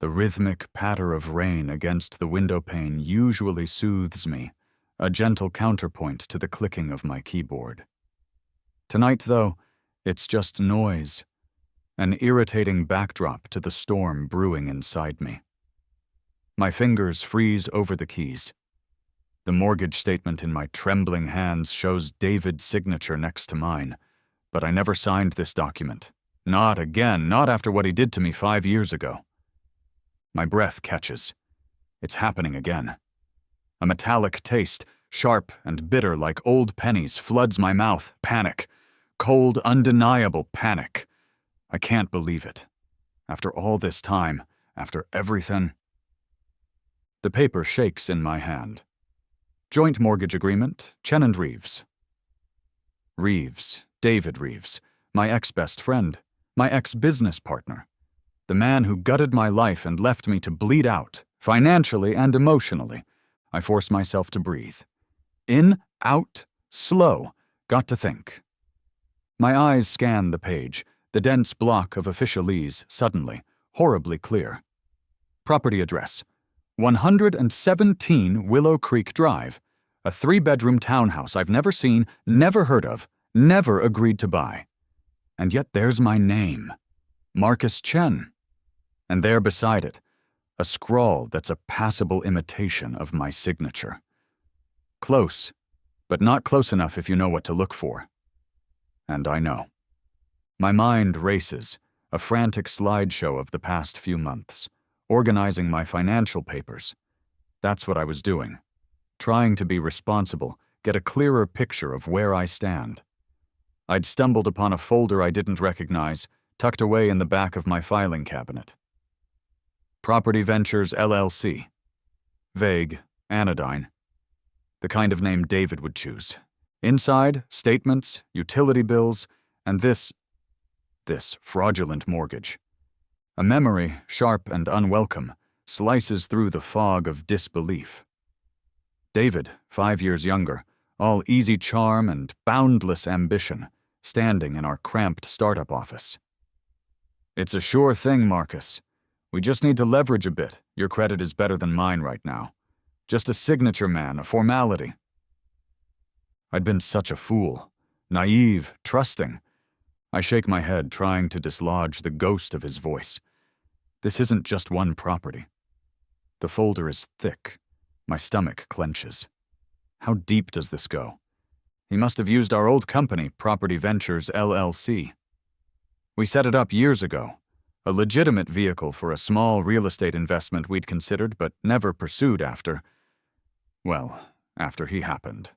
The rhythmic patter of rain against the windowpane usually soothes me, a gentle counterpoint to the clicking of my keyboard. Tonight, though, it's just noise, an irritating backdrop to the storm brewing inside me. My fingers freeze over the keys. The mortgage statement in my trembling hands shows David's signature next to mine, but I never signed this document. Not again, not after what he did to me 5 years ago. My breath catches. It's happening again. A metallic taste, sharp and bitter like old pennies, floods my mouth. Panic. Cold, undeniable panic. I can't believe it. After all this time, after everything. The paper shakes in my hand. Joint mortgage agreement, Chen and Reeves. Reeves, David Reeves, my ex-best friend, my ex-business partner, the man who gutted my life and left me to bleed out, financially and emotionally. I force myself to breathe. In, out, slow, got to think. My eyes scan the page, the dense block of officialese suddenly, horribly clear. Property address, 117 Willow Creek Drive, a 3-bedroom townhouse I've never seen, never heard of, never agreed to buy. And yet there's my name, Marcus Chen. And there beside it, a scrawl that's a passable imitation of my signature. Close, but not close enough if you know what to look for. And I know. My mind races, a frantic slideshow of the past few months, organizing my financial papers. That's what I was doing, trying to be responsible, get a clearer picture of where I stand. I'd stumbled upon a folder I didn't recognize, tucked away in the back of my filing cabinet. Property Ventures, LLC. Vague, anodyne. The kind of name David would choose. Inside, statements, utility bills, and this fraudulent mortgage. A memory, sharp and unwelcome, slices through the fog of disbelief. David, 5 years younger, all easy charm and boundless ambition, standing in our cramped startup office. It's a sure thing, Marcus. We just need to leverage a bit. Your credit is better than mine right now. Just a signature man, a formality. I'd been such a fool. Naive, trusting. I shake my head, trying to dislodge the ghost of his voice. This isn't just one property. The folder is thick. My stomach clenches. How deep does this go? He must have used our old company, Property Ventures, LLC. We set it up years ago. A legitimate vehicle for a small real estate investment we'd considered but never pursued after he happened.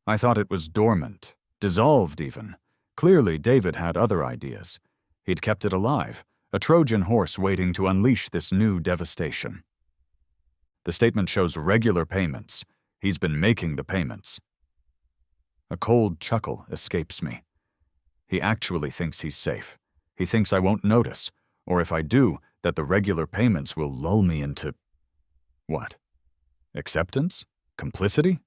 I thought it was dormant, dissolved even. Clearly, David had other ideas. He'd kept it alive, a Trojan horse waiting to unleash this new devastation. The statement shows regular payments. He's been making the payments. A cold chuckle escapes me. He actually thinks he's safe. He thinks I won't notice, or if I do, that the regular payments will lull me into… what? Acceptance? Complicity?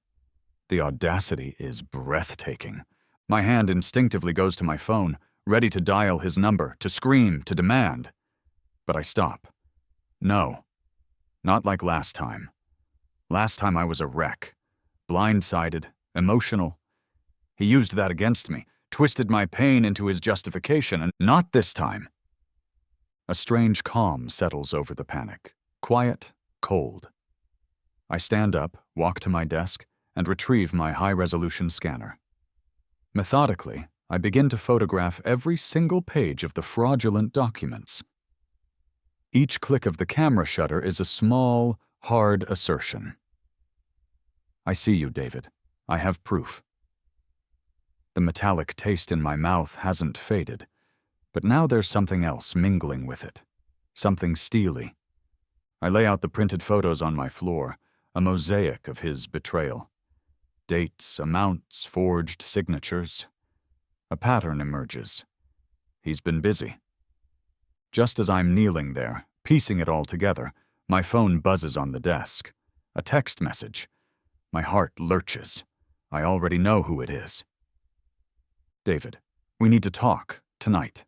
The audacity is breathtaking. My hand instinctively goes to my phone, ready to dial his number, to scream, to demand. But I stop. No. Not like last time. Last time I was a wreck. Blindsided, emotional. He used that against me, twisted my pain into his justification, and not this time. A strange calm settles over the panic. Quiet, cold. I stand up, walk to my desk, and retrieve my high-resolution scanner. Methodically, I begin to photograph every single page of the fraudulent documents. Each click of the camera shutter is a small, hard assertion. I see you, David. I have proof. The metallic taste in my mouth hasn't faded, but now there's something else mingling with it. Something steely. I lay out the printed photos on my floor, a mosaic of his betrayal. Dates, amounts, forged signatures. A pattern emerges. He's been busy. Just as I'm kneeling there, piecing it all together, my phone buzzes on the desk. A text message. My heart lurches. I already know who it is. David, we need to talk, tonight.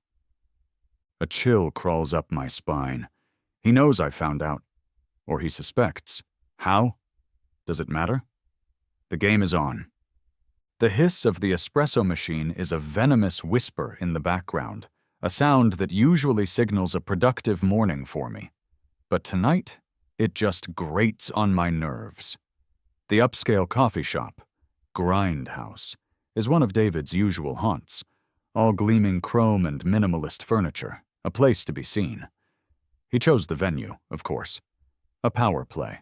A chill crawls up my spine. He knows I've found out. Or he suspects. How? Does it matter? The game is on. The hiss of the espresso machine is a venomous whisper in the background, a sound that usually signals a productive morning for me. But tonight, it just grates on my nerves. The upscale coffee shop, Grindhouse, is one of David's usual haunts, all gleaming chrome and minimalist furniture, a place to be seen. He chose the venue, of course. A power play.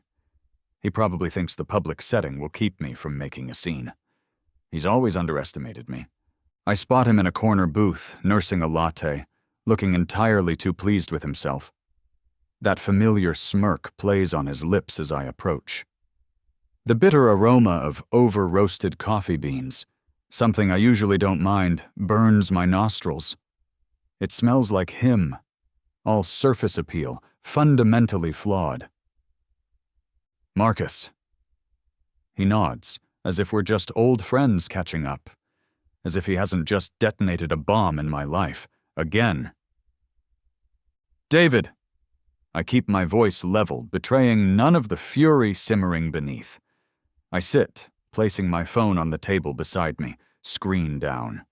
He probably thinks the public setting will keep me from making a scene. He's always underestimated me. I spot him in a corner booth, nursing a latte, looking entirely too pleased with himself. That familiar smirk plays on his lips as I approach. The bitter aroma of over-roasted coffee beans, something I usually don't mind, burns my nostrils. It smells like him, all surface appeal, fundamentally flawed. Marcus. He nods, as if we're just old friends catching up, as if he hasn't just detonated a bomb in my life, again. David. I keep my voice level, betraying none of the fury simmering beneath. I sit, placing my phone on the table beside me, screen down.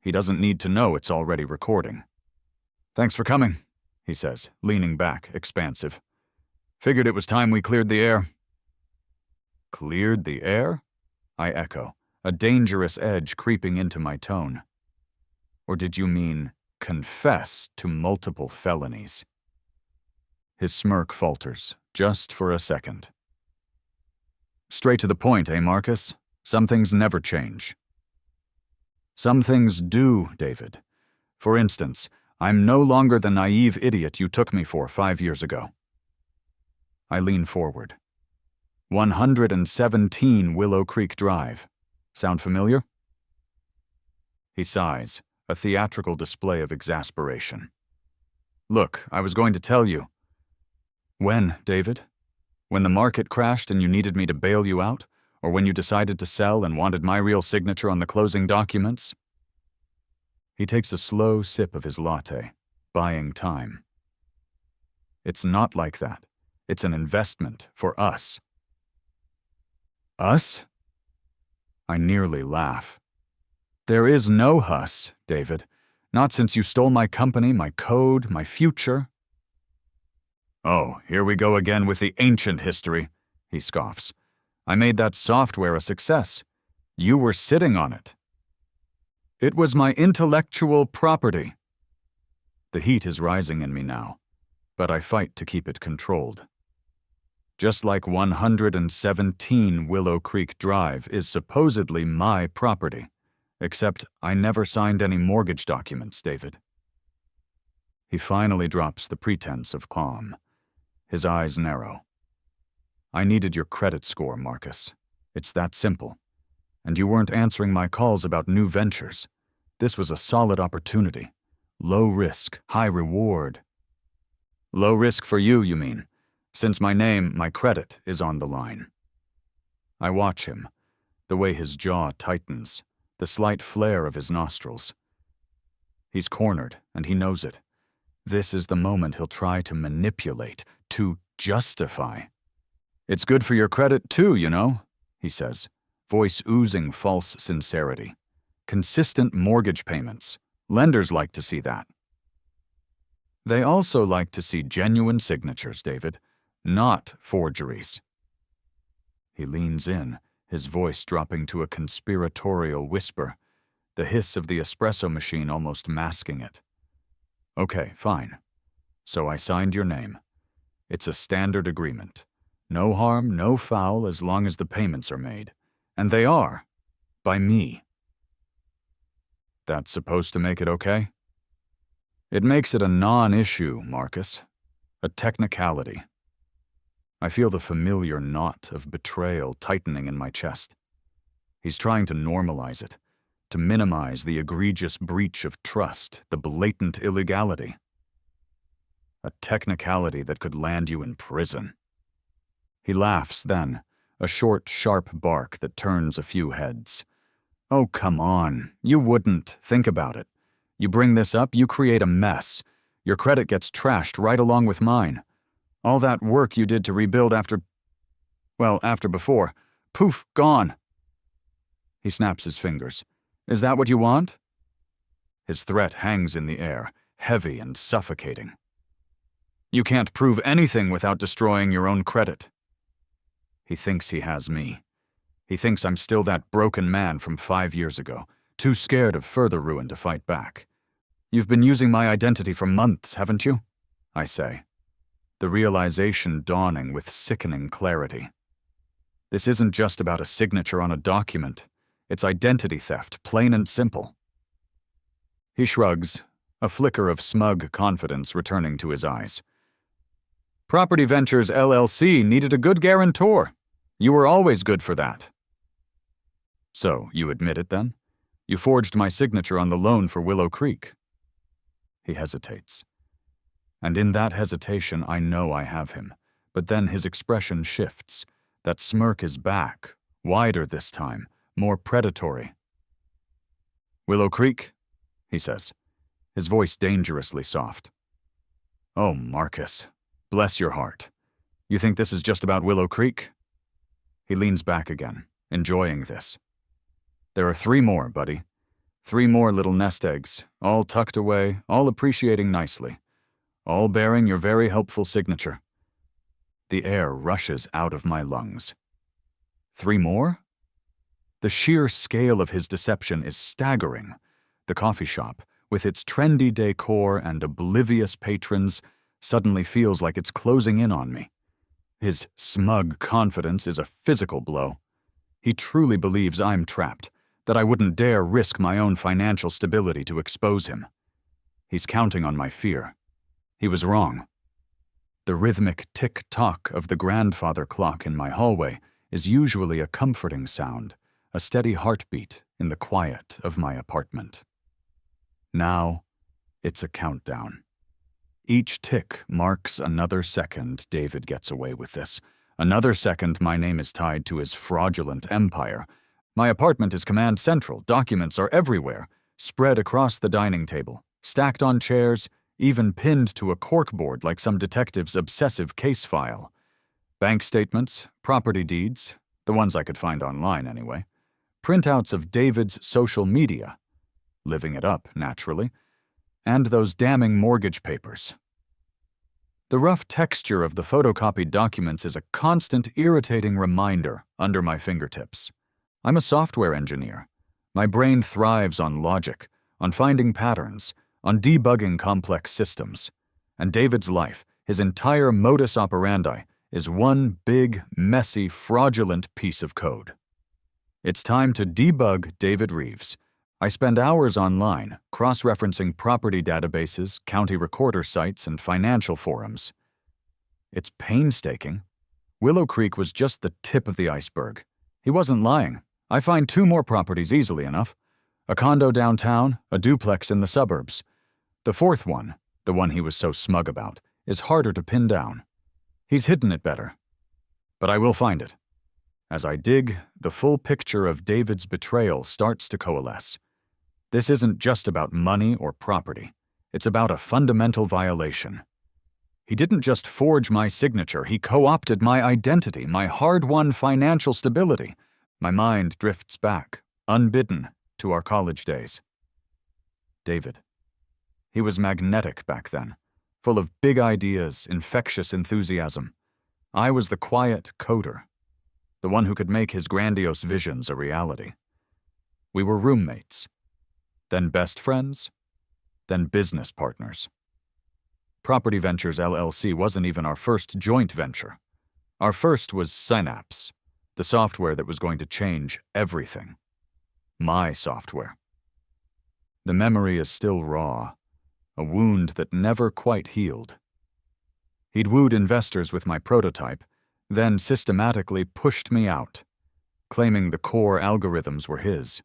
He doesn't need to know it's already recording. Thanks for coming, he says, leaning back, expansive. Figured it was time we cleared the air. Cleared the air? I echo, a dangerous edge creeping into my tone. Or did you mean confess to multiple felonies? His smirk falters, just for a second. Straight to the point, eh, Marcus? Some things never change. Some things do, David. For instance, I'm no longer the naive idiot you took me for 5 years ago. I lean forward. 117 Willow Creek Drive. Sound familiar? He sighs, a theatrical display of exasperation. Look, I was going to tell you. When, David? When the market crashed and you needed me to bail you out? Or when you decided to sell and wanted my real signature on the closing documents? He takes a slow sip of his latte, buying time. It's not like that. It's an investment for us. Us? I nearly laugh. There is no us, David. Not since you stole my company, my code, my future. Oh, here we go again with the ancient history, he scoffs. I made that software a success. You were sitting on it. It was my intellectual property. The heat is rising in me now, but I fight to keep it controlled. Just like 117 Willow Creek Drive is supposedly my property, except I never signed any mortgage documents, David. He finally drops the pretense of calm. His eyes narrow. I needed your credit score, Marcus. It's that simple. And you weren't answering my calls about new ventures. This was a solid opportunity. Low risk, high reward. Low risk for you, you mean? Since my name, my credit, is on the line. I watch him, the way his jaw tightens, the slight flare of his nostrils. He's cornered, and he knows it. This is the moment he'll try to manipulate, to justify. It's good for your credit too, you know, he says, voice oozing false sincerity. Consistent mortgage payments. Lenders like to see that. They also like to see genuine signatures, David, not forgeries. He leans in, his voice dropping to a conspiratorial whisper, the hiss of the espresso machine almost masking it. Okay, fine. So I signed your name. It's a standard agreement. No harm, no foul as long as the payments are made. And they are. By me. That's supposed to make it okay? It makes it a non-issue, Marcus. A technicality. I feel the familiar knot of betrayal tightening in my chest. He's trying to normalize it, to minimize the egregious breach of trust, the blatant illegality. A technicality that could land you in prison. He laughs then, a short, sharp bark that turns a few heads. Oh, come on. You wouldn't. Think about it. You bring this up, you create a mess. Your credit gets trashed right along with mine. All that work you did to rebuild after before. Poof, gone. He snaps his fingers. Is that what you want? His threat hangs in the air, heavy and suffocating. You can't prove anything without destroying your own credit. He thinks he has me. He thinks I'm still that broken man from 5 years ago, too scared of further ruin to fight back. You've been using my identity for months, haven't you? I say, the realization dawning with sickening clarity. This isn't just about a signature on a document. It's identity theft, plain and simple. He shrugs, a flicker of smug confidence returning to his eyes. Property Ventures LLC needed a good guarantor. You were always good for that. So, you admit it then? You forged my signature on the loan for Willow Creek. He hesitates. And in that hesitation, I know I have him. But then his expression shifts. That smirk is back, wider this time, more predatory. Willow Creek, he says, his voice dangerously soft. Oh, Marcus, bless your heart. You think this is just about Willow Creek? He leans back again, enjoying this. There are 3 more, buddy. 3 more little nest eggs, all tucked away, all appreciating nicely, all bearing your very helpful signature. The air rushes out of my lungs. 3 more? The sheer scale of his deception is staggering. The coffee shop, with its trendy decor and oblivious patrons, suddenly feels like it's closing in on me. His smug confidence is a physical blow. He truly believes I'm trapped, that I wouldn't dare risk my own financial stability to expose him. He's counting on my fear. He was wrong. The rhythmic tick-tock of the grandfather clock in my hallway is usually a comforting sound, a steady heartbeat in the quiet of my apartment. Now, it's a countdown. Each tick marks another second David gets away with this, another second my name is tied to his fraudulent empire. My apartment is command central, documents are everywhere, spread across the dining table, stacked on chairs, even pinned to a corkboard like some detective's obsessive case file. Bank statements, property deeds, the ones I could find online anyway, printouts of David's social media, living it up, naturally, and those damning mortgage papers. The rough texture of the photocopied documents is a constant, irritating reminder under my fingertips. I'm a software engineer. My brain thrives on logic, on finding patterns, on debugging complex systems. And David's life, his entire modus operandi, is one big, messy, fraudulent piece of code. It's time to debug David Reeves. I spend hours online, cross-referencing property databases, county recorder sites, and financial forums. It's painstaking. Willow Creek was just the tip of the iceberg. He wasn't lying. I find 2 more properties easily enough. A condo downtown, a duplex in the suburbs. The 4th one, the one he was so smug about, is harder to pin down. He's hidden it better. But I will find it. As I dig, the full picture of David's betrayal starts to coalesce. This isn't just about money or property. It's about a fundamental violation. He didn't just forge my signature, he co-opted my identity, my hard-won financial stability. My mind drifts back, unbidden, to our college days. David. He was magnetic back then, full of big ideas, infectious enthusiasm. I was the quiet coder, the one who could make his grandiose visions a reality. We were roommates, then best friends, then business partners. Property Ventures LLC wasn't even our first joint venture. Our first was Synapse, the software that was going to change everything. My software. The memory is still raw, a wound that never quite healed. He'd wooed investors with my prototype, then systematically pushed me out, claiming the core algorithms were his.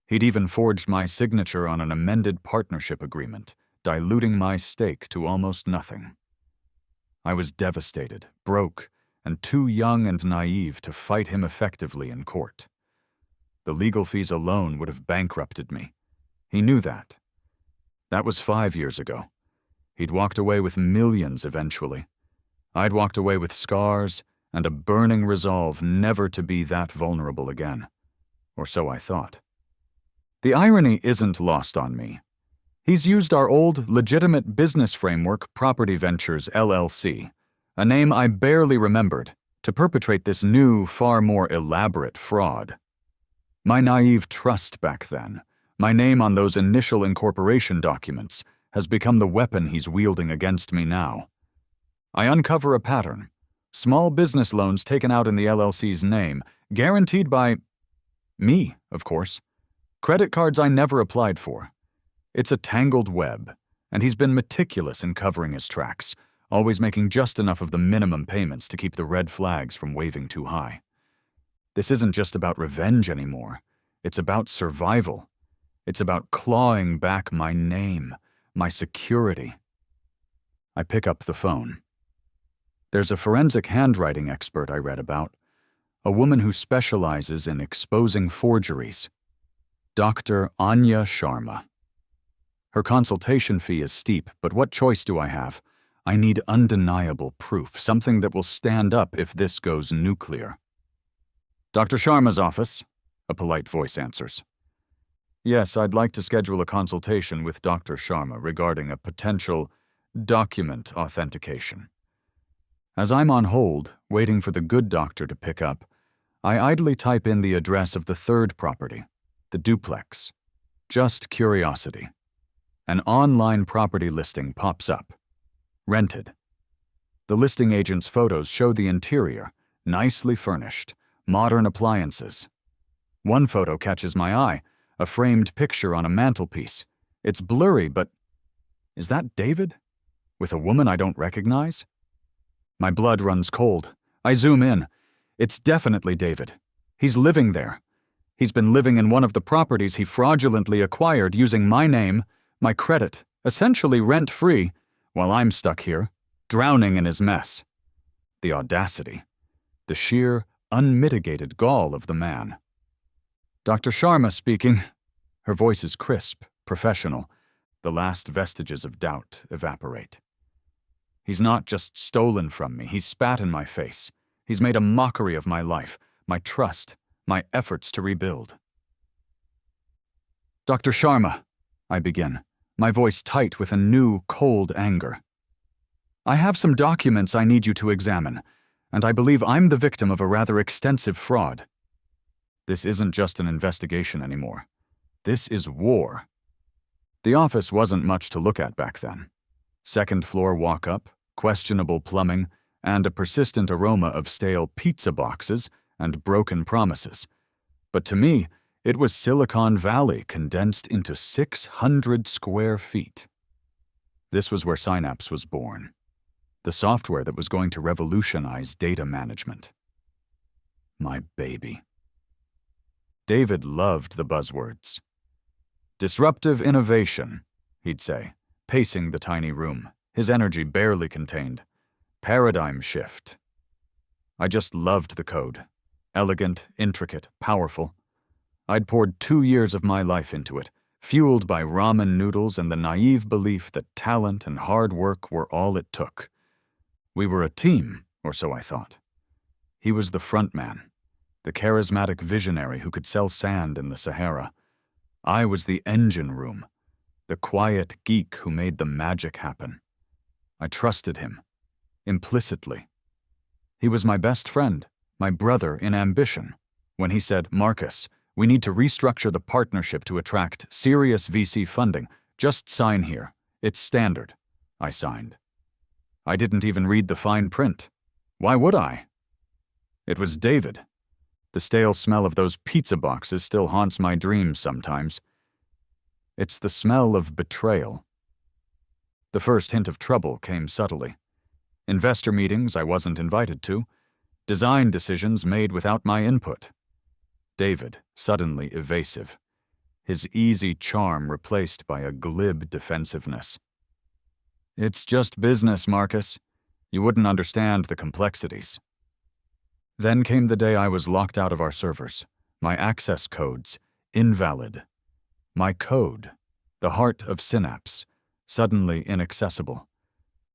He'd even forged my signature on an amended partnership agreement, diluting my stake to almost nothing. I was devastated, broke, and too young and naive to fight him effectively in court. The legal fees alone would have bankrupted me. He knew that. That was 5 years ago. He'd walked away with millions eventually. I'd walked away with scars and a burning resolve never to be that vulnerable again. Or so I thought. The irony isn't lost on me. He's used our old, legitimate business framework, Property Ventures LLC, a name I barely remembered, to perpetrate this new, far more elaborate fraud. My naive trust back then, my name on those initial incorporation documents, has become the weapon he's wielding against me now. I uncover a pattern. Small business loans taken out in the LLC's name, guaranteed by me, of course. Credit cards I never applied for. It's a tangled web, and he's been meticulous in covering his tracks, always making just enough of the minimum payments to keep the red flags from waving too high. This isn't just about revenge anymore. It's about survival. It's about clawing back my name, my security. I pick up the phone. There's a forensic handwriting expert I read about, a woman who specializes in exposing forgeries. Dr. Anya Sharma. Her consultation fee is steep, but what choice do I have? I need undeniable proof, something that will stand up if this goes nuclear. Dr. Sharma's office, a polite voice answers. Yes, I'd like to schedule a consultation with Dr. Sharma regarding a potential document authentication. As I'm on hold, waiting for the good doctor to pick up, I idly type in the address of the third property, the duplex. Just curiosity. An online property listing pops up. Rented. The listing agent's photos show the interior, nicely furnished, modern appliances. One photo catches my eye, a framed picture on a mantelpiece. It's blurry, but is that David? With a woman I don't recognize? My blood runs cold. I zoom in. It's definitely David. He's living there. He's been living in one of the properties he fraudulently acquired using my name, my credit, essentially rent-free, while I'm stuck here, drowning in his mess. The audacity, the sheer, unmitigated gall of the man. Dr. Sharma speaking. Her voice is crisp, professional. The last vestiges of doubt evaporate. He's not just stolen from me, he's spat in my face. He's made a mockery of my life, my trust, my efforts to rebuild. Dr. Sharma, I begin, my voice tight with a new, cold anger. I have some documents I need you to examine, and I believe I'm the victim of a rather extensive fraud. This isn't just an investigation anymore. This is war. The office wasn't much to look at back then. Second floor walk-up, questionable plumbing, and a persistent aroma of stale pizza boxes and broken promises. But to me, it was Silicon Valley condensed into 600 square feet. This was where Synapse was born. The software that was going to revolutionize data management. My baby. David loved the buzzwords. Disruptive innovation, he'd say, pacing the tiny room, his energy barely contained. Paradigm shift. I just loved the code. Elegant, intricate, powerful. I'd poured 2 years of my life into it, fueled by ramen noodles and the naive belief that talent and hard work were all it took. We were a team, or so I thought. He was the front man, the charismatic visionary who could sell sand in the Sahara. I was the engine room, the quiet geek who made the magic happen. I trusted him, implicitly. He was my best friend, my brother in ambition. When he said, "Marcus, we need to restructure the partnership to attract serious VC funding. Just sign here. It's standard," I signed. I didn't even read the fine print. Why would I? It was David. The stale smell of those pizza boxes still haunts my dreams sometimes. It's the smell of betrayal. The first hint of trouble came subtly. Investor meetings I wasn't invited to. Design decisions made without my input. David, suddenly evasive. His easy charm replaced by a glib defensiveness. It's just business, Marcus. You wouldn't understand the complexities. Then came the day I was locked out of our servers. My access codes, invalid. My code, the heart of Synapse, suddenly inaccessible.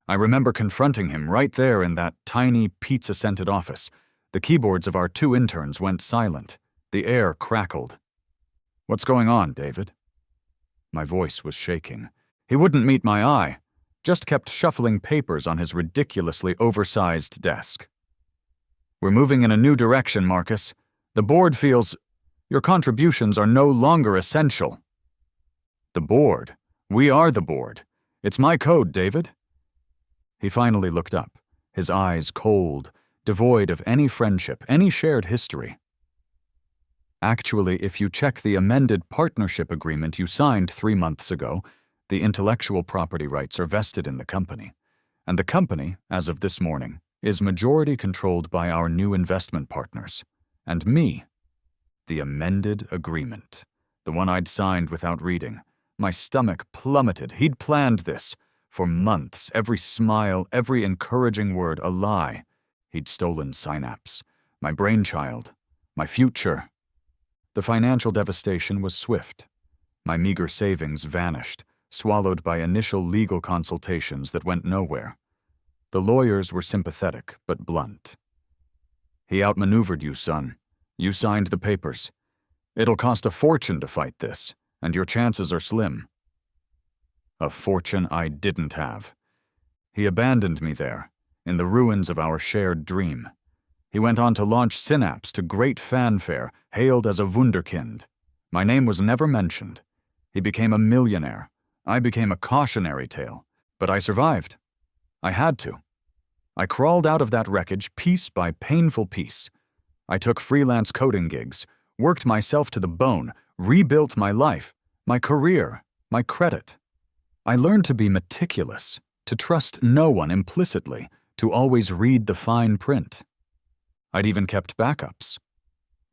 I remember confronting him right there in that tiny, pizza-scented office. The keyboards of our 2 interns went silent. The air crackled. "What's going on, David?" My voice was shaking. He wouldn't meet my eye, just kept shuffling papers on his ridiculously oversized desk. "We're moving in a new direction, Marcus. The board feels your contributions are no longer essential." "The board? We are the board. It's my code, David." He finally looked up, his eyes cold, devoid of any friendship, any shared history. "Actually, if you check the amended partnership agreement you signed 3 months ago, the intellectual property rights are vested in the company. And the company, as of this morning, is majority controlled by our new investment partners. And me." The amended agreement. The one I'd signed without reading. My stomach plummeted. He'd planned this. For months, every smile, every encouraging word, a lie. He'd stolen Synapse, my brainchild, my future. The financial devastation was swift. My meager savings vanished, swallowed by initial legal consultations that went nowhere. The lawyers were sympathetic, but blunt. "He outmaneuvered you, son. You signed the papers. It'll cost a fortune to fight this, and your chances are slim." A fortune I didn't have. He abandoned me there, in the ruins of our shared dream. He went on to launch Synapse to great fanfare, hailed as a wunderkind. My name was never mentioned. He became a millionaire. I became a cautionary tale. But I survived. I had to. I crawled out of that wreckage piece by painful piece. I took freelance coding gigs, worked myself to the bone, rebuilt my life, my career, my credit. I learned to be meticulous, to trust no one implicitly, to always read the fine print. I'd even kept backups.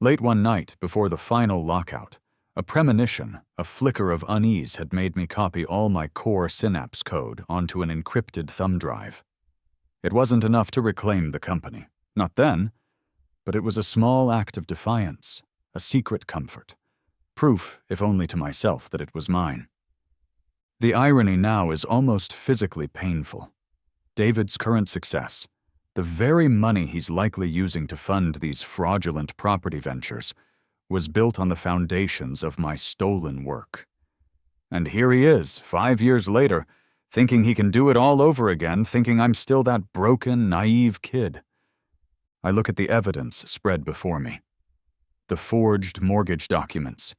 Late one night, before the final lockout, a premonition, a flicker of unease had made me copy all my core Synapse code onto an encrypted thumb drive. It wasn't enough to reclaim the company, not then, but it was a small act of defiance, a secret comfort, proof, if only to myself, that it was mine. The irony now is almost physically painful. David's current success, the very money he's likely using to fund these fraudulent property ventures, was built on the foundations of my stolen work. And here he is, 5 years later, thinking he can do it all over again, thinking I'm still that broken, naive kid. I look at the evidence spread before me. The forged mortgage documents.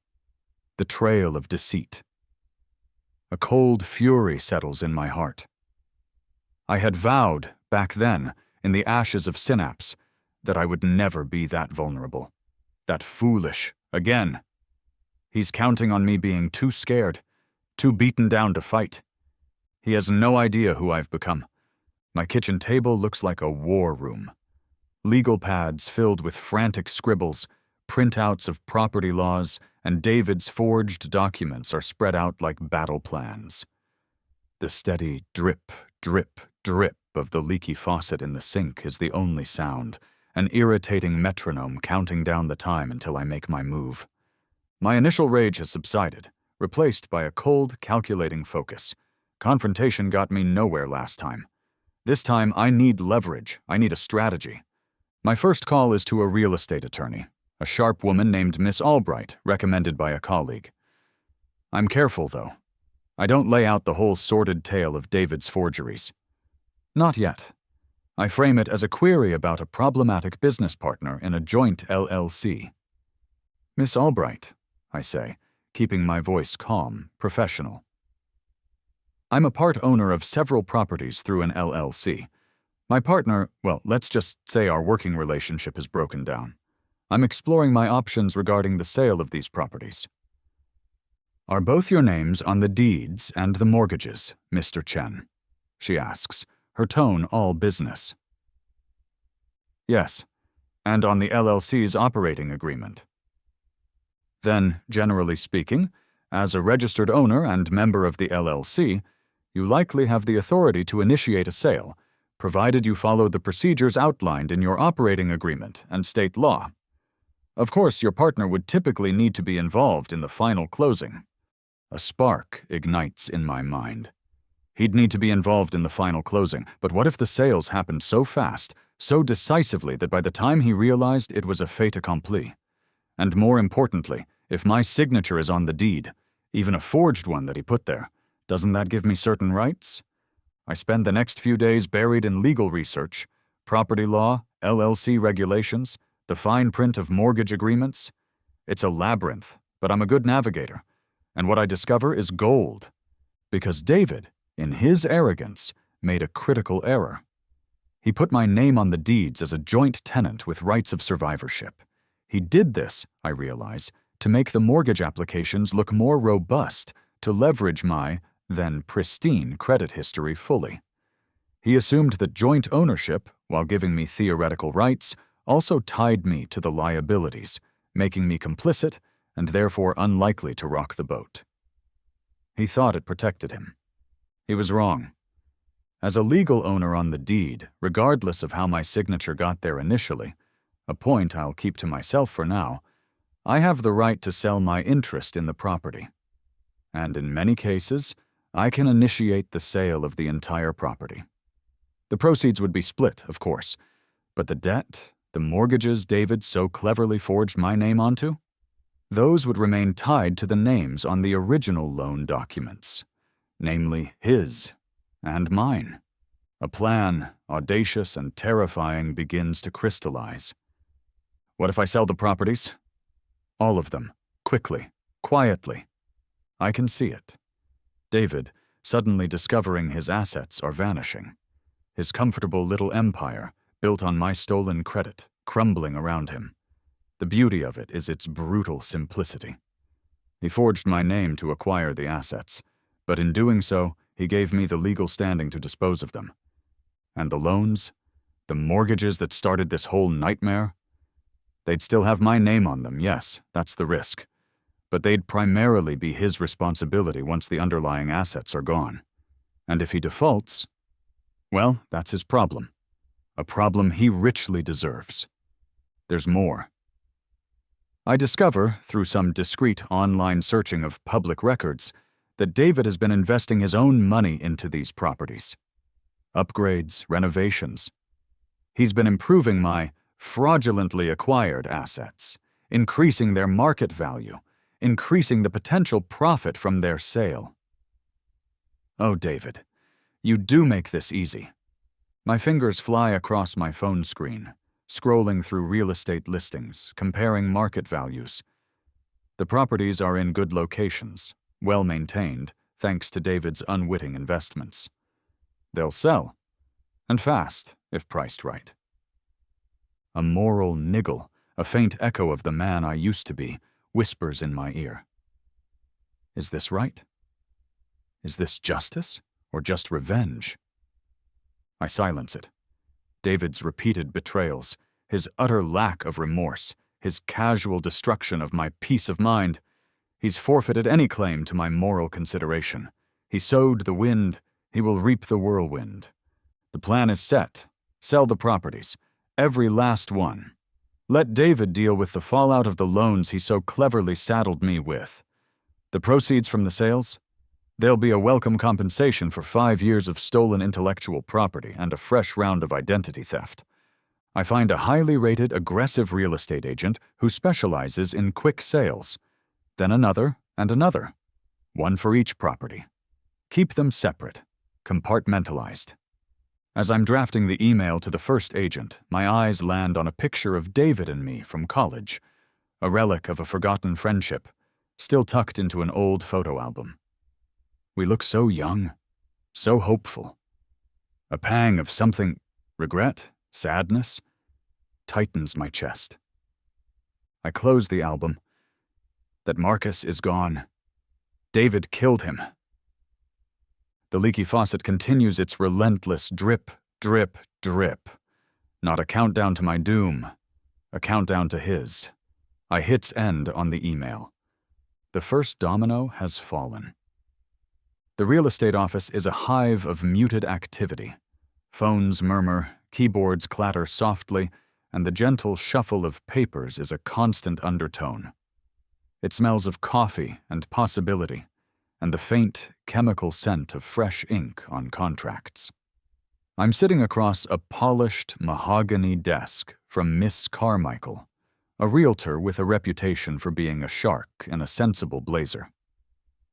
The trail of deceit. A cold fury settles in my heart. I had vowed, back then, in the ashes of Synapse, that I would never be that vulnerable, that foolish, again. He's counting on me being too scared, too beaten down to fight. He has no idea who I've become. My kitchen table looks like a war room. Legal pads filled with frantic scribbles, printouts of property laws, and David's forged documents are spread out like battle plans. The steady drip, drip, drip of the leaky faucet in the sink is the only sound, an irritating metronome counting down the time until I make my move. My initial rage has subsided, replaced by a cold, calculating focus. Confrontation got me nowhere last time. This time I need leverage, I need a strategy. My first call is to a real estate attorney, a sharp woman named Miss Albright, recommended by a colleague. I'm careful, though. I don't lay out the whole sordid tale of David's forgeries. Not yet. I frame it as a query about a problematic business partner in a joint LLC. "Miss Albright," I say, keeping my voice calm, professional. "I'm a part owner of several properties through an LLC. My partner, well, let's just say our working relationship has broken down. I'm exploring my options regarding the sale of these properties." "Are both your names on the deeds and the mortgages, Mr. Chen?" she asks, her tone all business. "Yes, and on the LLC's operating agreement." "Then, generally speaking, as a registered owner and member of the LLC, you likely have the authority to initiate a sale, provided you follow the procedures outlined in your operating agreement and state law. Of course, your partner would typically need to be involved in the final closing." A spark ignites in my mind. He'd need to be involved in the final closing, but what if the sales happened so fast, so decisively that by the time he realized it was a fait accompli? And more importantly, if my signature is on the deed, even a forged one that he put there, doesn't that give me certain rights? I spend the next few days buried in legal research, property law, LLC regulations, the fine print of mortgage agreements. It's a labyrinth, but I'm a good navigator. And what I discover is gold. Because David, in his arrogance, made a critical error. He put my name on the deeds as a joint tenant with rights of survivorship. He did this, I realize, to make the mortgage applications look more robust, to leverage my, then pristine, credit history fully. He assumed that joint ownership, while giving me theoretical rights, also tied me to the liabilities, making me complicit and therefore unlikely to rock the boat. He thought it protected him. He was wrong. As a legal owner on the deed, regardless of how my signature got there initially, a point I'll keep to myself for now, I have the right to sell my interest in the property. And in many cases, I can initiate the sale of the entire property. The proceeds would be split, of course, but the debt, the mortgages David so cleverly forged my name onto, those would remain tied to the names on the original loan documents, namely his and mine. A plan, audacious and terrifying, begins to crystallize. What if I sell the properties? All of them, quickly, quietly. I can see it. David, suddenly discovering his assets are vanishing. His comfortable little empire, built on my stolen credit, crumbling around him. The beauty of it is its brutal simplicity. He forged my name to acquire the assets, but in doing so, he gave me the legal standing to dispose of them. And the loans, the mortgages that started this whole nightmare, they'd still have my name on them, yes, that's the risk. But they'd primarily be his responsibility once the underlying assets are gone. And if he defaults, well, that's his problem. A problem he richly deserves. There's more. I discover, through some discreet online searching of public records, that David has been investing his own money into these properties. Upgrades, renovations. He's been improving my fraudulently acquired assets, increasing their market value, increasing the potential profit from their sale. Oh, David, you do make this easy. My fingers fly across my phone screen, scrolling through real estate listings, comparing market values. The properties are in good locations, well maintained, thanks to David's unwitting investments. They'll sell, and fast, if priced right. A moral niggle, a faint echo of the man I used to be, whispers in my ear. Is this right? Is this justice, or just revenge? I silence it. David's repeated betrayals, his utter lack of remorse, his casual destruction of my peace of mind. He's forfeited any claim to my moral consideration. He sowed the wind, he will reap the whirlwind. The plan is set. Sell the properties, every last one. Let David deal with the fallout of the loans he so cleverly saddled me with. The proceeds from the sales? They'll be a welcome compensation for 5 years of stolen intellectual property and a fresh round of identity theft. I find a highly rated, aggressive real estate agent who specializes in quick sales. Then another and another. One for each property. Keep them separate, compartmentalized. As I'm drafting the email to the first agent, my eyes land on a picture of David and me from college, a relic of a forgotten friendship, still tucked into an old photo album. We look so young, so hopeful. A pang of something, regret, sadness, tightens my chest. I close the album. That Marcus is gone. David killed him. The leaky faucet continues its relentless drip, drip, drip. Not a countdown to my doom, a countdown to his. I hit end on the email. The first domino has fallen. The real estate office is a hive of muted activity. Phones murmur, keyboards clatter softly, and the gentle shuffle of papers is a constant undertone. It smells of coffee and possibility, and the faint, chemical scent of fresh ink on contracts. I'm sitting across a polished mahogany desk from Miss Carmichael, a realtor with a reputation for being a shark in a sensible blazer.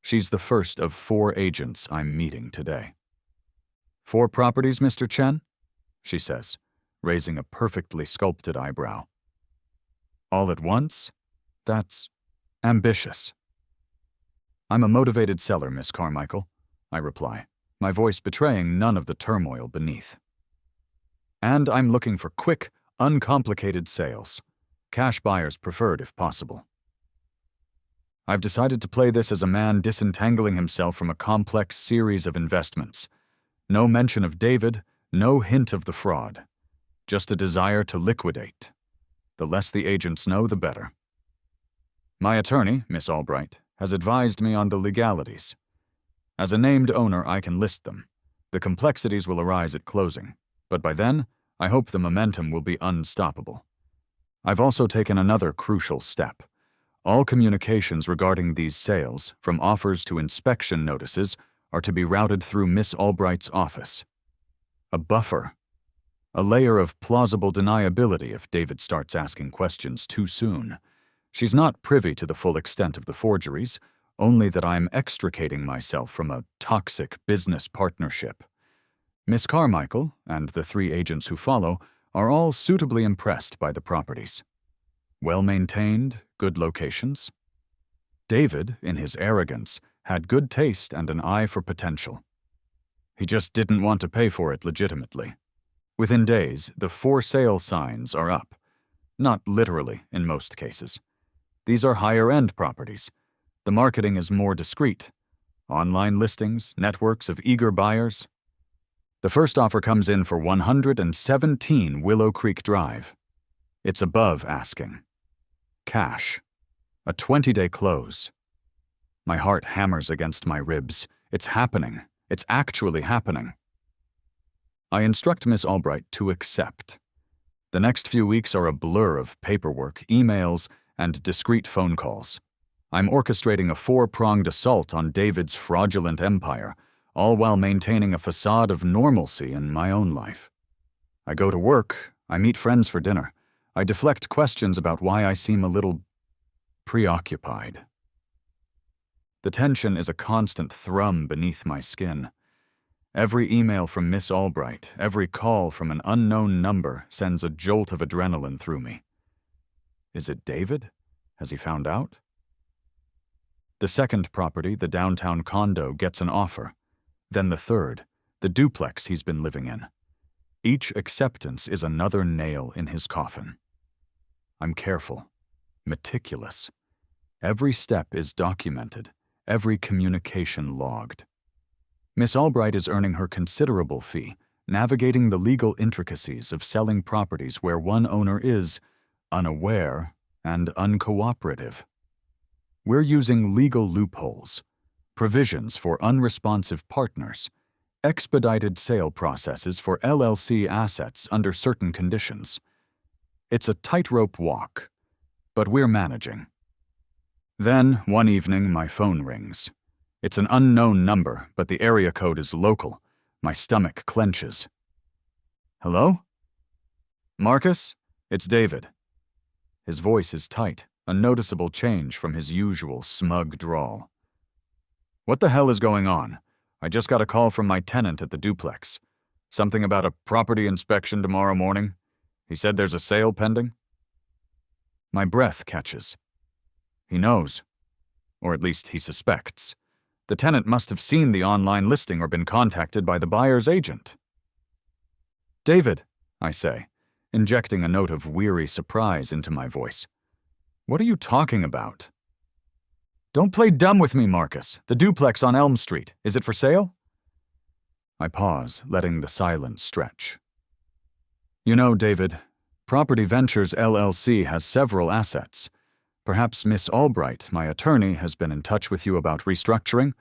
She's the first of 4 agents I'm meeting today. 4 properties, Mr. Chen? She says, raising a perfectly sculpted eyebrow. All at once? That's ambitious. I'm a motivated seller, Miss Carmichael, I reply, my voice betraying none of the turmoil beneath. And I'm looking for quick, uncomplicated sales. Cash buyers preferred if possible. I've decided to play this as a man disentangling himself from a complex series of investments. No mention of David, no hint of the fraud. Just a desire to liquidate. The less the agents know, the better. My attorney, Miss Albright, has advised me on the legalities. As a named owner, I can list them. The complexities will arise at closing, but by then, I hope the momentum will be unstoppable. I've also taken another crucial step. All communications regarding these sales, from offers to inspection notices, are to be routed through Miss Albright's office. A buffer. A layer of plausible deniability if David starts asking questions too soon. She's not privy to the full extent of the forgeries, only that I'm extricating myself from a toxic business partnership. Miss Carmichael and the 3 agents who follow are all suitably impressed by the properties. Well-maintained, good locations. David, in his arrogance, had good taste and an eye for potential. He just didn't want to pay for it legitimately. Within days, the for sale signs are up. Not literally, in most cases. These are higher-end properties. The marketing is more discreet. Online listings, networks of eager buyers. The first offer comes in for 117 Willow Creek Drive. It's above asking. Cash. A 20-day close. My heart hammers against my ribs. It's happening. It's actually happening. I instruct Miss Albright to accept. The next few weeks are a blur of paperwork, emails, and discreet phone calls. I'm orchestrating a 4-pronged assault on David's fraudulent empire, all while maintaining a facade of normalcy in my own life. I go to work, I meet friends for dinner, I deflect questions about why I seem a little preoccupied. The tension is a constant thrum beneath my skin. Every email from Miss Albright, every call from an unknown number sends a jolt of adrenaline through me. Is it David? Has he found out? The second property, the downtown condo, gets an offer. Then the third, the duplex he's been living in. Each acceptance is another nail in his coffin. I'm careful, meticulous. Every step is documented, every communication logged. Miss Albright is earning her considerable fee, navigating the legal intricacies of selling properties where one owner is unaware and uncooperative. We're using legal loopholes, provisions for unresponsive partners, expedited sale processes for LLC assets under certain conditions. It's a tightrope walk, but we're managing. Then, one evening, my phone rings. It's an unknown number, but the area code is local. My stomach clenches. Hello? Marcus? It's David. His voice is tight, a noticeable change from his usual smug drawl. What the hell is going on? I just got a call from my tenant at the duplex. Something about a property inspection tomorrow morning. He said there's a sale pending. My breath catches. He knows. Or at least he suspects. The tenant must have seen the online listing or been contacted by the buyer's agent. David, I say, injecting a note of weary surprise into my voice. What are you talking about? Don't play dumb with me, Marcus. The duplex on Elm Street. Is it for sale? I pause, letting the silence stretch. You know, David, Property Ventures LLC has several assets. Perhaps Miss Albright, my attorney, has been in touch with you about restructuring.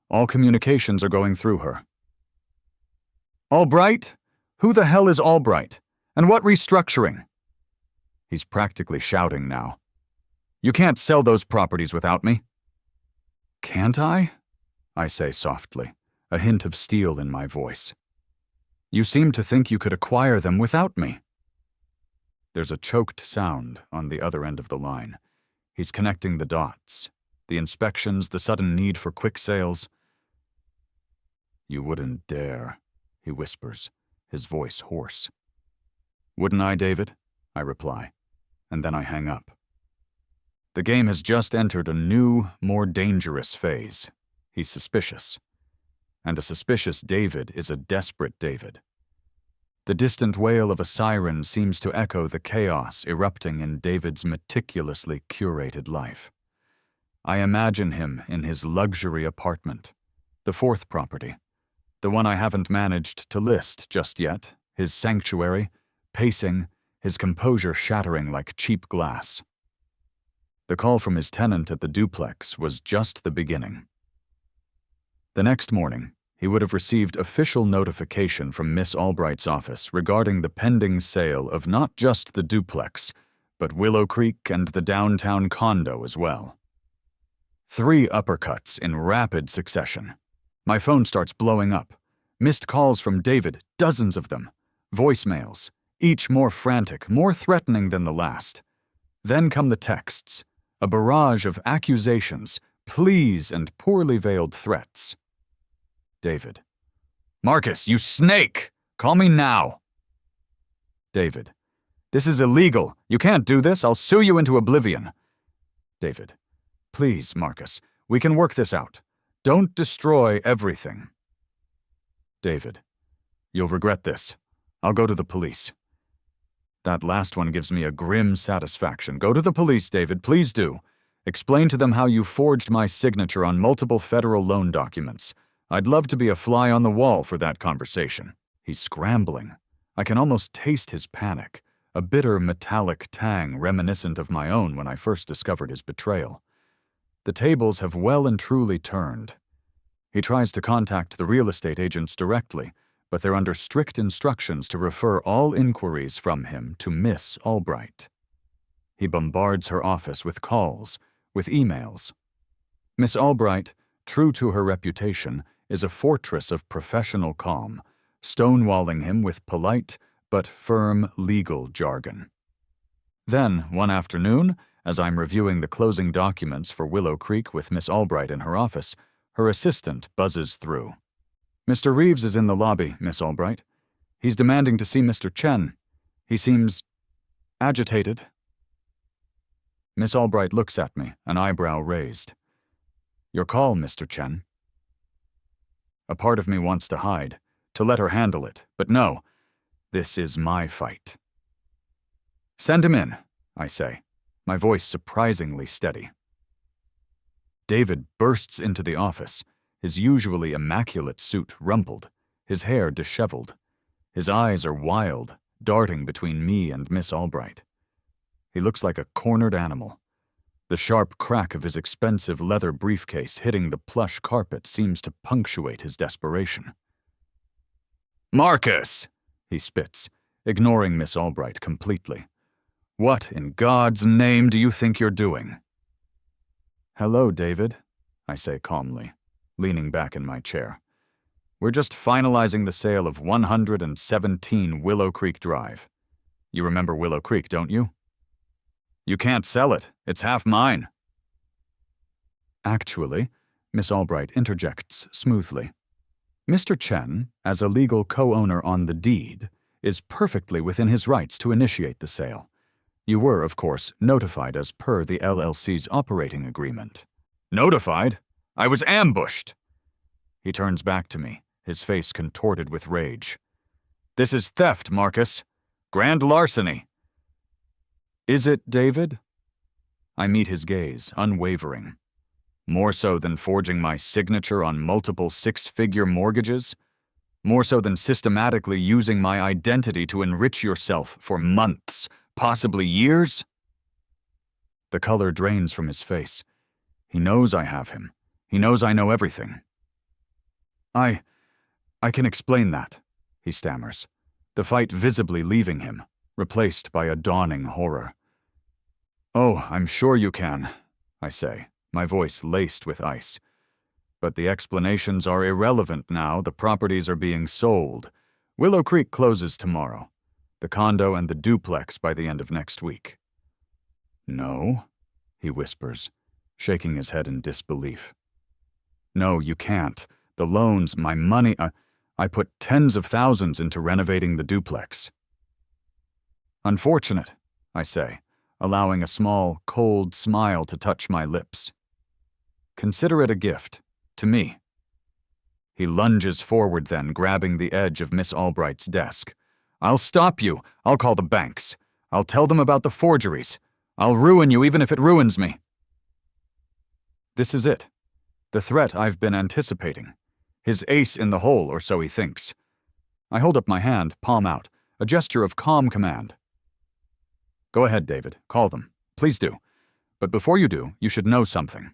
All communications are going through her. Albright? Who the hell is Albright? And what restructuring? He's practically shouting now. You can't sell those properties without me. Can't I? I say softly, a hint of steel in my voice. You seem to think you could acquire them without me. There's a choked sound on the other end of the line. He's connecting the dots. The inspections, the sudden need for quick sales. You wouldn't dare, he whispers, his voice hoarse. Wouldn't I, David? I reply, and then I hang up. The game has just entered a new, more dangerous phase. He's suspicious. And a suspicious David is a desperate David. The distant wail of a siren seems to echo the chaos erupting in David's meticulously curated life. I imagine him in his luxury apartment, the fourth property, the one I haven't managed to list just yet, his sanctuary, pacing, his composure shattering like cheap glass. The call from his tenant at the duplex was just the beginning. The next morning, he would have received official notification from Miss Albright's office regarding the pending sale of not just the duplex, but Willow Creek and the downtown condo as well. 3 uppercuts in rapid succession. My phone starts blowing up. Missed calls from David, dozens of them. Voicemails, each more frantic, more threatening than the last. Then come the texts, a barrage of accusations, pleas, and poorly veiled threats. David. Marcus, you snake! Call me now! David. This is illegal. You can't do this. I'll sue you into oblivion. David. Please, Marcus. We can work this out. Don't destroy everything. David. You'll regret this. I'll go to the police. That last one gives me a grim satisfaction. Go to the police, David. Please do. Explain to them how you forged my signature on multiple federal loan documents. I'd love to be a fly on the wall for that conversation. He's scrambling. I can almost taste his panic, a bitter metallic tang reminiscent of my own when I first discovered his betrayal. The tables have well and truly turned. He tries to contact the real estate agents directly, but they're under strict instructions to refer all inquiries from him to Miss Albright. He bombards her office with calls, with emails. Miss Albright, true to her reputation, is a fortress of professional calm, stonewalling him with polite but firm legal jargon. Then, one afternoon, as I'm reviewing the closing documents for Willow Creek with Miss Albright in her office, her assistant buzzes through. Mr. Reeves is in the lobby, Miss Albright. He's demanding to see Mr. Chen. He seems agitated. Miss Albright looks at me, an eyebrow raised. Your call, Mr. Chen. A part of me wants to hide, to let her handle it, but no, this is my fight. Send him in, I say, my voice surprisingly steady. David bursts into the office, his usually immaculate suit rumpled, his hair disheveled. His eyes are wild, darting between me and Miss Albright. He looks like a cornered animal. The sharp crack of his expensive leather briefcase hitting the plush carpet seems to punctuate his desperation. Marcus! He spits, ignoring Miss Albright completely. What in God's name do you think you're doing? Hello, David, I say calmly, leaning back in my chair. We're just finalizing the sale of 117 Willow Creek Drive. You remember Willow Creek, don't you? You can't sell it. It's half mine. Actually, Miss Albright interjects smoothly. Mr. Chen, as a legal co-owner on the deed, is perfectly within his rights to initiate the sale. You were, of course, notified as per the LLC's operating agreement. Notified? I was ambushed! He turns back to me, his face contorted with rage. This is theft, Marcus. Grand larceny. Is it, David? I meet his gaze, unwavering. More so than forging my signature on multiple 6-figure mortgages? More so than systematically using my identity to enrich yourself for months, possibly years? The color drains from his face. He knows I have him. He knows I know everything. I can explain that, he stammers, the fight visibly leaving him, replaced by a dawning horror. Oh, I'm sure you can, I say, my voice laced with ice. But the explanations are irrelevant now. The properties are being sold. Willow Creek closes tomorrow. The condo and the duplex by the end of next week. No, he whispers, shaking his head in disbelief. No, you can't. The loans, my money, I put tens of thousands into renovating the duplex. Unfortunate, I say, allowing a small, cold smile to touch my lips. Consider it a gift, to me. He lunges forward then, grabbing the edge of Miss Albright's desk. I'll stop you. I'll call the banks. I'll tell them about the forgeries. I'll ruin you even if it ruins me. This is it. The threat I've been anticipating. His ace in the hole, or so he thinks. I hold up my hand, palm out, a gesture of calm command. Go ahead, David. Call them. Please do. But before you do, you should know something.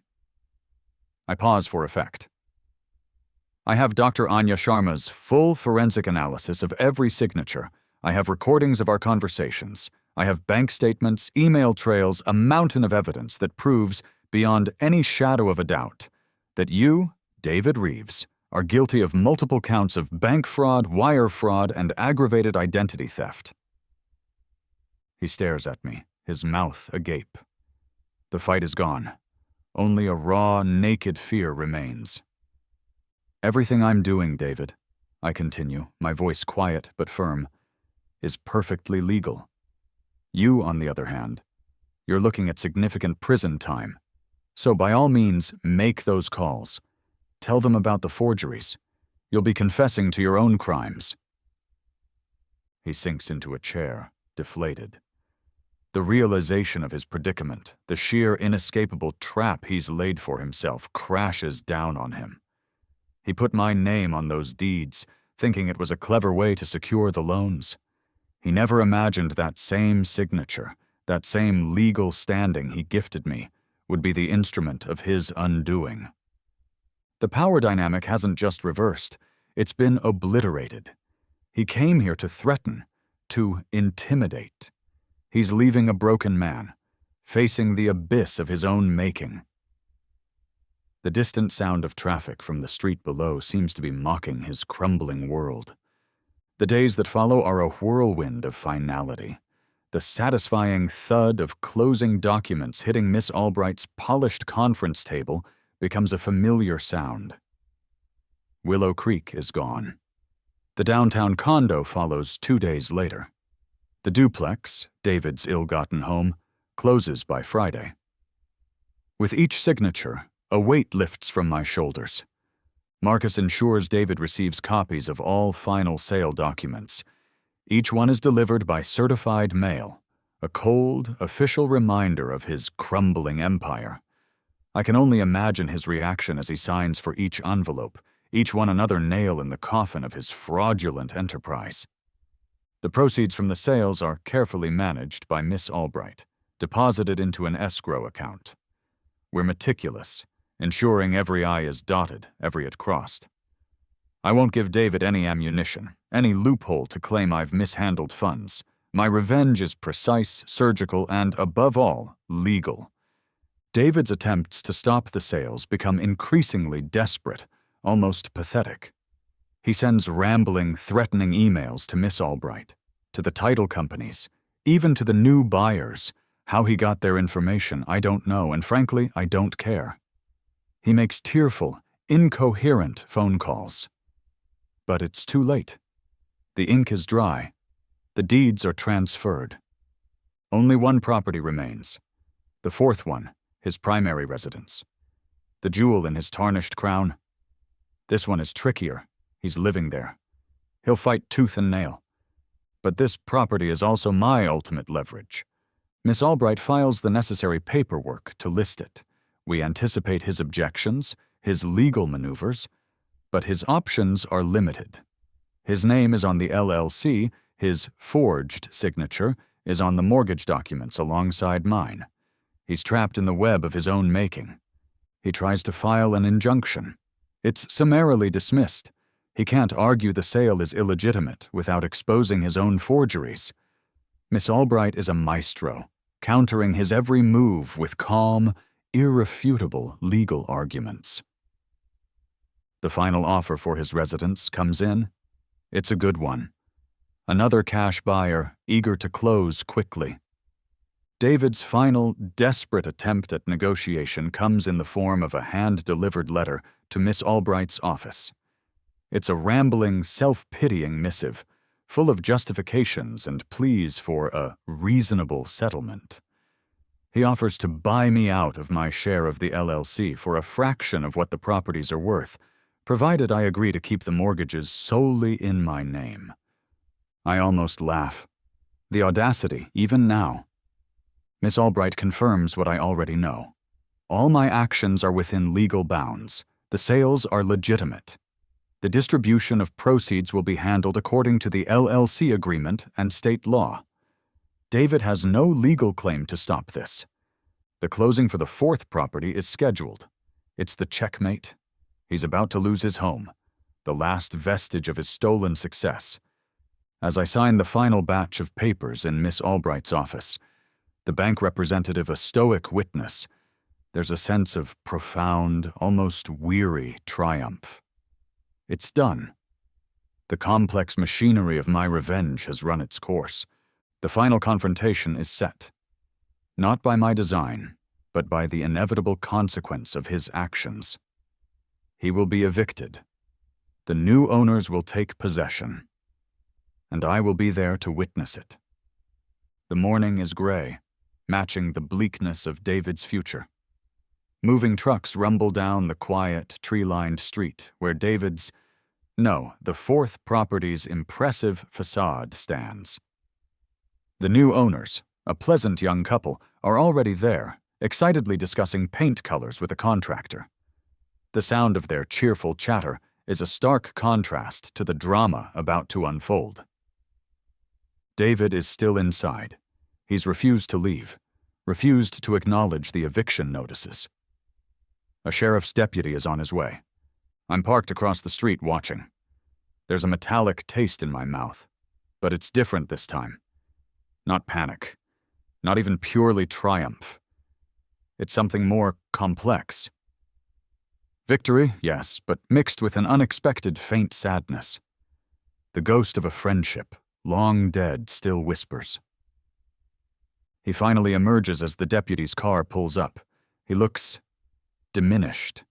I pause for effect. I have Dr. Anya Sharma's full forensic analysis of every signature. I have recordings of our conversations. I have bank statements, email trails, a mountain of evidence that proves, beyond any shadow of a doubt, that you, David Reeves, are guilty of multiple counts of bank fraud, wire fraud, and aggravated identity theft. He stares at me, his mouth agape. The fight is gone. Only a raw, naked fear remains. Everything I'm doing, David, I continue, my voice quiet but firm, is perfectly legal. You, on the other hand, you're looking at significant prison time. So by all means, make those calls. Tell them about the forgeries. You'll be confessing to your own crimes. He sinks into a chair, deflated. The realization of his predicament, the sheer inescapable trap he's laid for himself, crashes down on him. He put my name on those deeds, thinking it was a clever way to secure the loans. He never imagined that same signature, that same legal standing he gifted me, would be the instrument of his undoing. The power dynamic hasn't just reversed, it's been obliterated. He came here to threaten, to intimidate. He's leaving a broken man, facing the abyss of his own making. The distant sound of traffic from the street below seems to be mocking his crumbling world. The days that follow are a whirlwind of finality. The satisfying thud of closing documents hitting Miss Albright's polished conference table becomes a familiar sound. Willow Creek is gone. The downtown condo follows 2 days later. The duplex, David's ill-gotten home, closes by Friday. With each signature, a weight lifts from my shoulders. Marcus ensures David receives copies of all final sale documents. Each one is delivered by certified mail, a cold, official reminder of his crumbling empire. I can only imagine his reaction as he signs for each envelope, each one another nail in the coffin of his fraudulent enterprise. The proceeds from the sales are carefully managed by Miss Albright, deposited into an escrow account. We're meticulous, ensuring every I is dotted, every it crossed. I won't give David any ammunition, any loophole to claim I've mishandled funds. My revenge is precise, surgical, and, above all, legal. David's attempts to stop the sales become increasingly desperate, almost pathetic. He sends rambling, threatening emails to Miss Albright, to the title companies, even to the new buyers. How he got their information, I don't know, and frankly, I don't care. He makes tearful, incoherent phone calls. But it's too late. The ink is dry. The deeds are transferred. Only one property remains. The fourth one, his primary residence. The jewel in his tarnished crown. This one is trickier. He's living there. He'll fight tooth and nail. But this property is also my ultimate leverage. Miss Albright files the necessary paperwork to list it. We anticipate his objections, his legal maneuvers, but his options are limited. His name is on the LLC, his forged signature is on the mortgage documents alongside mine. He's trapped in the web of his own making. He tries to file an injunction. It's summarily dismissed. He can't argue the sale is illegitimate without exposing his own forgeries. Miss Albright is a maestro, countering his every move with calm, irrefutable legal arguments. The final offer for his residence comes in. It's a good one. Another cash buyer, eager to close quickly. David's final, desperate attempt at negotiation comes in the form of a hand-delivered letter to Miss Albright's office. It's a rambling, self-pitying missive, full of justifications and pleas for a reasonable settlement. He offers to buy me out of my share of the LLC for a fraction of what the properties are worth, provided I agree to keep the mortgages solely in my name. I almost laugh. The audacity, even now. Miss Albright confirms what I already know. All my actions are within legal bounds. The sales are legitimate. The distribution of proceeds will be handled according to the LLC agreement and state law. David has no legal claim to stop this. The closing for the fourth property is scheduled. It's the checkmate. He's about to lose his home, the last vestige of his stolen success. As I sign the final batch of papers in Miss Albright's office, the bank representative a stoic witness, there's a sense of profound, almost weary triumph. It's done. The complex machinery of my revenge has run its course. The final confrontation is set. Not by my design, but by the inevitable consequence of his actions. He will be evicted. The new owners will take possession. And I will be there to witness it. The morning is gray, matching the bleakness of David's future. Moving trucks rumble down the quiet, tree-lined street where the fourth property's impressive facade stands. The new owners, a pleasant young couple, are already there, excitedly discussing paint colors with a contractor. The sound of their cheerful chatter is a stark contrast to the drama about to unfold. David is still inside. He's refused to leave, refused to acknowledge the eviction notices. A sheriff's deputy is on his way. I'm parked across the street watching. There's a metallic taste in my mouth, but it's different this time. Not panic, not even purely triumph. It's something more complex. Victory, yes, but mixed with an unexpected faint sadness. The ghost of a friendship, long dead, still whispers. He finally emerges as the deputy's car pulls up. He looks diminished.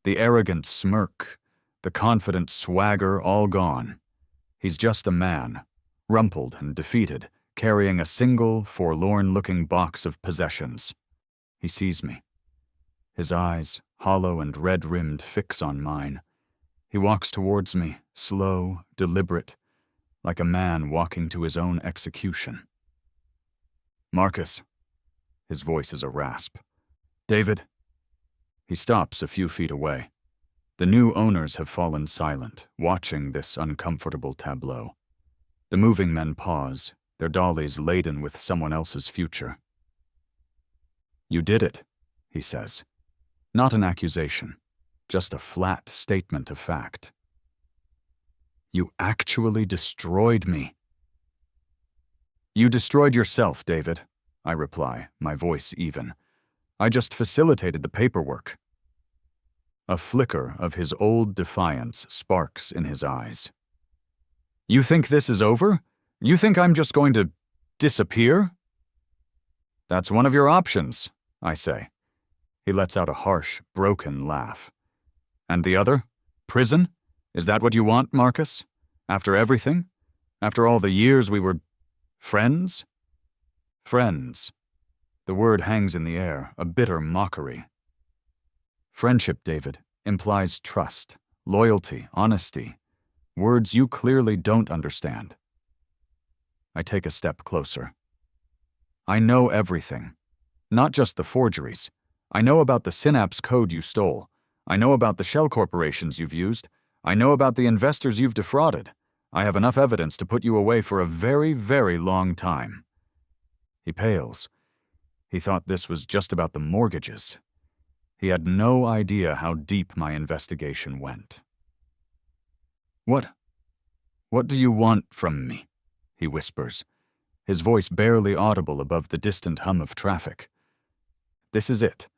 The arrogant smirk, the confident swagger all gone. He's just a man, rumpled and defeated, carrying a single, forlorn-looking box of possessions. He sees me. His eyes, hollow and red-rimmed, fix on mine. He walks towards me, slow, deliberate, like a man walking to his own execution. Marcus. His voice is a rasp. David. He stops a few feet away. The new owners have fallen silent, watching this uncomfortable tableau. The moving men pause, their dollies laden with someone else's future. You did it, he says. Not an accusation, just a flat statement of fact. You actually destroyed me. You destroyed yourself, David, I reply, my voice even. I just facilitated the paperwork. A flicker of his old defiance sparks in his eyes. You think this is over? You think I'm just going to disappear? That's one of your options, I say. He lets out a harsh, broken laugh. And the other? Prison? Is that what you want, Marcus? After everything? After all the years we were friends? Friends. The word hangs in the air, a bitter mockery. Friendship, David, implies trust, loyalty, honesty, words you clearly don't understand. I take a step closer. I know everything, not just the forgeries. I know about the Synapse code you stole. I know about the shell corporations you've used. I know about the investors you've defrauded. I have enough evidence to put you away for a very, very long time. He pales. He thought this was just about the mortgages. He had no idea how deep my investigation went. What do you want from me? He whispers, his voice barely audible above the distant hum of traffic. This is it,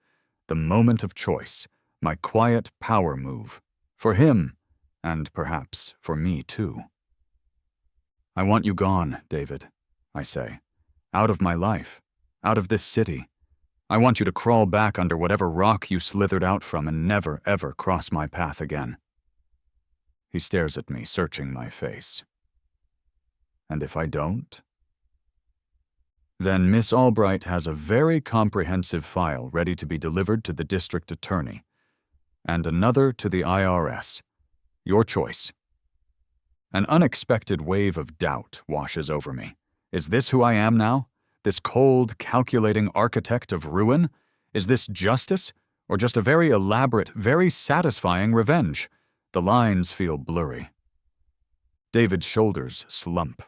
the moment of choice, my quiet power move. For him, and perhaps for me too. I want you gone, David, I say. Out of my life. Out of this city. I want you to crawl back under whatever rock you slithered out from and never, ever cross my path again. He stares at me, searching my face. And if I don't? Then Miss Albright has a very comprehensive file ready to be delivered to the district attorney, and another to the IRS. Your choice. An unexpected wave of doubt washes over me. Is this who I am now? This cold, calculating architect of ruin? Is this justice, or just a very elaborate, very satisfying revenge? The lines feel blurry. David's shoulders slump.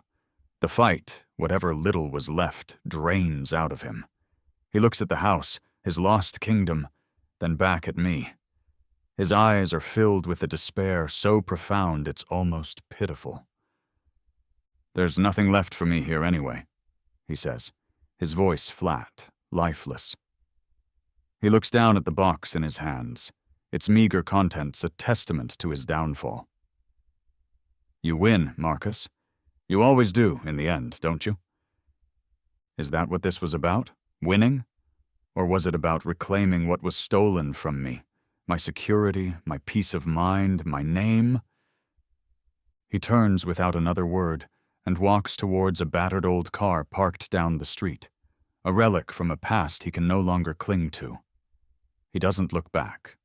The fight, whatever little was left, drains out of him. He looks at the house, his lost kingdom, then back at me. His eyes are filled with a despair so profound it's almost pitiful. There's nothing left for me here anyway, he says, his voice flat, lifeless. He looks down at the box in his hands, its meager contents a testament to his downfall. You win, Marcus. You always do, in the end, don't you? Is that what this was about? Winning? Or was it about reclaiming what was stolen from me? My security, my peace of mind, my name? He turns without another word and walks towards a battered old car parked down the street, a relic from a past he can no longer cling to. He doesn't look back.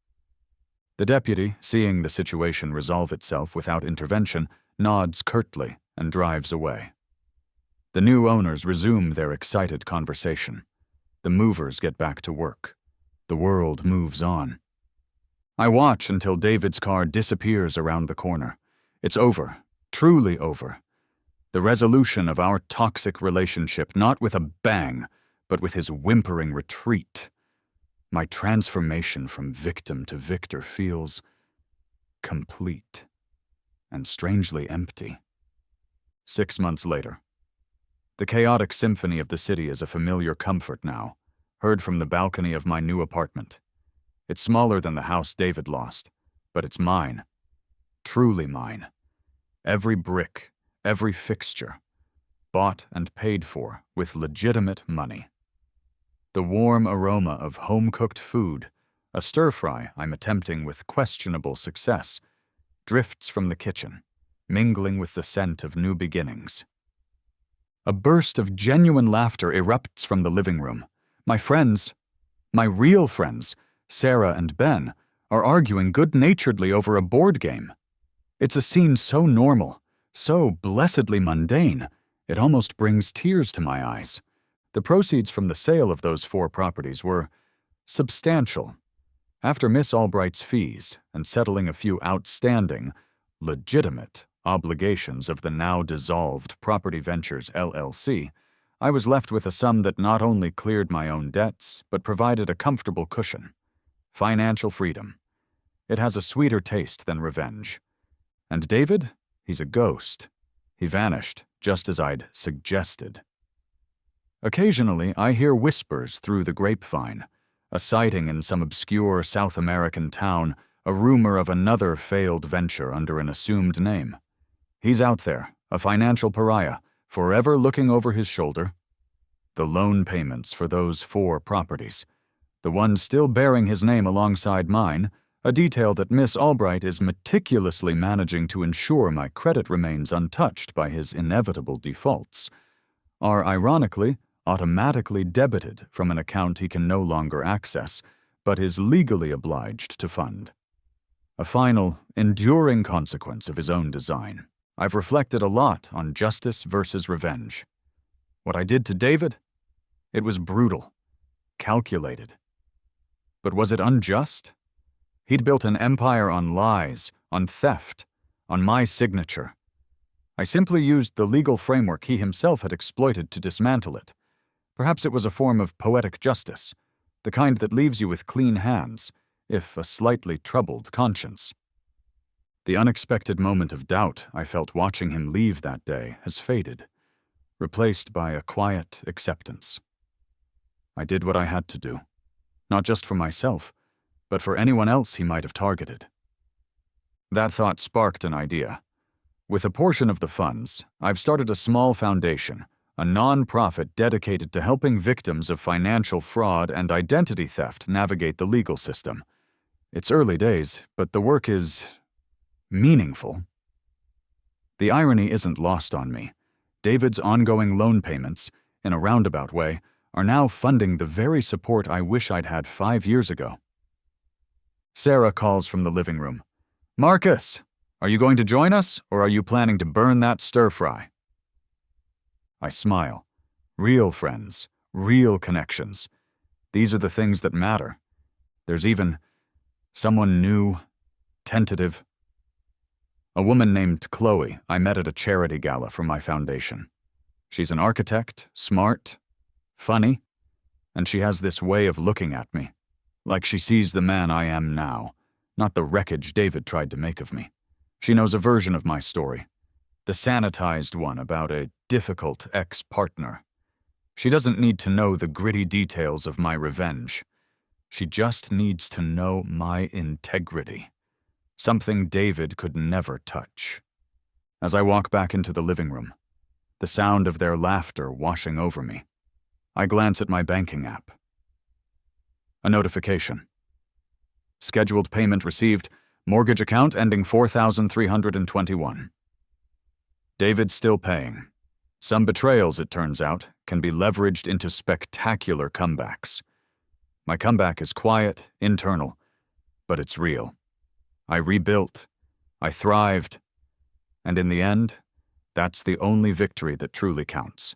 The deputy, seeing the situation resolve itself without intervention, nods curtly and drives away. The new owners resume their excited conversation. The movers get back to work. The world moves on. I watch until David's car disappears around the corner. It's over, truly over. The resolution of our toxic relationship, not with a bang, but with his whimpering retreat. My transformation from victim to victor feels complete and strangely empty. 6 months later. The chaotic symphony of the city is a familiar comfort now, heard from the balcony of my new apartment. It's smaller than the house David lost, but it's mine. Truly mine. Every brick, every fixture, bought and paid for with legitimate money. The warm aroma of home-cooked food, a stir-fry I'm attempting with questionable success, drifts from the kitchen, mingling with the scent of new beginnings. A burst of genuine laughter erupts from the living room. My friends, my real friends, Sarah and Ben, are arguing good-naturedly over a board game. It's a scene so normal, so blessedly mundane, it almost brings tears to my eyes. The proceeds from the sale of those 4 properties were substantial. After Miss Albright's fees and settling a few outstanding, legitimate obligations of the now dissolved Property Ventures LLC, I was left with a sum that not only cleared my own debts, but provided a comfortable cushion. Financial freedom. It has a sweeter taste than revenge. And David? He's a ghost. He vanished, just as I'd suggested. Occasionally, I hear whispers through the grapevine, a sighting in some obscure South American town, a rumor of another failed venture under an assumed name. He's out there, a financial pariah, forever looking over his shoulder. The loan payments for those 4 properties, the one still bearing his name alongside mine, a detail that Miss Albright is meticulously managing to ensure my credit remains untouched by his inevitable defaults, are ironically automatically debited from an account he can no longer access, but is legally obliged to fund. A final, enduring consequence of his own design. I've reflected a lot on justice versus revenge. What I did to David? It was brutal, calculated. But was it unjust? He'd built an empire on lies, on theft, on my signature. I simply used the legal framework he himself had exploited to dismantle it. Perhaps it was a form of poetic justice, the kind that leaves you with clean hands, if a slightly troubled conscience. The unexpected moment of doubt I felt watching him leave that day has faded, replaced by a quiet acceptance. I did what I had to do, not just for myself, but for anyone else he might have targeted. That thought sparked an idea. With a portion of the funds, I've started a small foundation, a non-profit dedicated to helping victims of financial fraud and identity theft navigate the legal system. It's early days, but the work is meaningful. The irony isn't lost on me. David's ongoing loan payments, in a roundabout way, are now funding the very support I wish I'd had 5 years ago. Sarah calls from the living room. "Marcus, are you going to join us, or are you planning to burn that stir-fry?" I smile. Real friends, real connections. These are the things that matter. There's even someone new, tentative. A woman named Chloe I met at a charity gala for my foundation. She's an architect, smart, funny, and she has this way of looking at me, like she sees the man I am now, not the wreckage David tried to make of me. She knows a version of my story, the sanitized one about a difficult ex-partner. She doesn't need to know the gritty details of my revenge. She just needs to know my integrity, something David could never touch. As I walk back into the living room, the sound of their laughter washing over me, I glance at my banking app. A notification. Scheduled payment received, mortgage account ending 4,321. David's still paying. Some betrayals, it turns out, can be leveraged into spectacular comebacks. My comeback is quiet, internal, but it's real. I rebuilt, I thrived, and in the end, that's the only victory that truly counts.